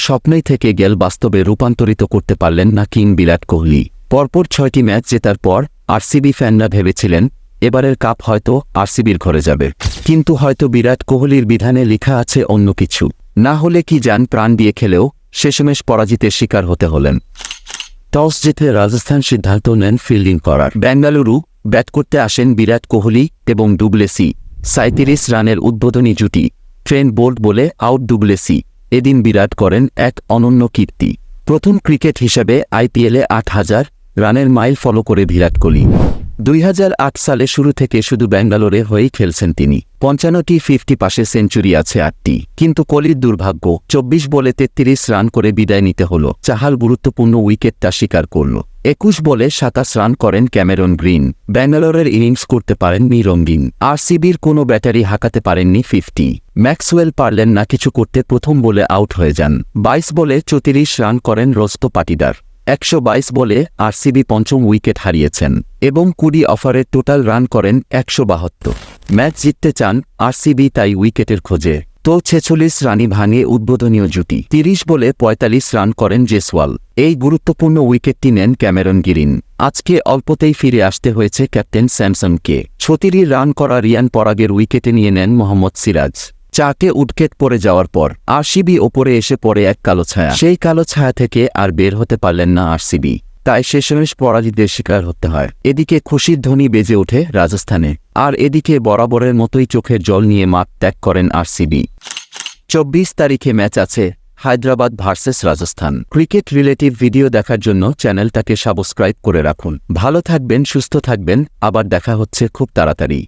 স্বপ্নই থেকে গেল, বাস্তবে রূপান্তরিত করতে পারলেন না কিং বিরাট কোহলি। পরপর 6টি ম্যাচ জেতার পর আরসিবি ফ্যানরা ভেবেছিলেন এবারের কাপ হয়তো আরসিবির ঘরে যাবে, কিন্তু হয়তো বিরাট কোহলির বিধানে লেখা আছে অন্য কিছু। না হলে কি যান প্রাণ দিয়ে খেলেও শেষমেশ পরাজিতের শিকার হতে হলেন। টস জিতে রাজস্থান সিদ্ধান্ত নেন ফিল্ডিং করার। বেঙ্গালুরু ব্যাট করতে আসেন বিরাট কোহলি এবং ডুপ্লেসি। 37 রানের উদ্বোধনী জুটি, ট্রেন্ট বোল্ট বলে আউট ডুপ্লেসি। এদিন বিরাট করেন এক অনন্য কীর্তি। প্রথম ক্রিকেট হিসাবে আইপিএলে 8,000 রানের মাইল ফলো করে বিরাট কোহলি। 2008 সালে শুরু থেকে শুধু ব্যাঙ্গালোরে হয়েই খেলছেন তিনি। 55টি 50 পাশে সেঞ্চুরি আছে 8টি। কিন্তু কোহলির দুর্ভাগ্য, 24 বলে 33 রান করে বিদায় নিতে হলো। চাহাল গুরুত্বপূর্ণ উইকেটটা শিকার করল। 21 বলে 27 রান করেন ক্যামেরন গ্রিন। ব্যাঙ্গালোরের ইনিংস করতে পারেননি রঙ্গিন। আরসিবির কোনো ব্যাটারি হাঁকাতে পারেননি 50। ম্যাক্সওয়েল পারলেন না কিছু করতে, প্রথম বলে আউট হয়ে যান। 22 বলে 34 রান করেন রোস্তো পাটিদার। 122 বলে আরসিবি পঞ্চম উইকেট হারিয়েছেন এবং 20 ওভারে টোটাল রান করেন 172। ম্যাচ জিততে চান আরসিবি, তাই উইকেটের খোঁজে। তো 46 রানই ভাঙে উদ্বোধনীয় জুটি। 30 বলে 45 রান করেন জেসওয়াল। এই গুরুত্বপূর্ণ উইকেটটি নেন ক্যামেরন গ্রিন। আজকে অল্পতেই ফিরে আসতে হয়েছে ক্যাপ্টেন স্যামসনকে। 36 রান করা রিয়ান পরাগের উইকেটে নিয়ে নেন মোহাম্মদ সিরাজ। 4টে উইকেট পড়ে যাওয়ার পর আরসিবি ওপরে এসে পড়ে এক কালো ছায়া। সেই কালো ছায়া থেকে আর বের হতে পারলেন না আরসিবি, তাই শেষমেশ পরাজিতের শিকার হতে হয়। এদিকে খুশির ধ্বনি বেজে ওঠে রাজস্থানে, আর এদিকে বরাবরের মতোই চোখের জল নিয়ে মাঠ ত্যাগ করেন আরসিবি। 24 তারিখে ম্যাচ আছে Hyderabad versus Rajasthan. Cricket relative video দেখার জন্য চ্যানেলটাকে সাবস্ক্রাইব করে রাখুন। ভালো থাকবেন, সুস্থ থাকবেন, আবার দেখা হচ্ছে খুব তাড়াতাড়ি।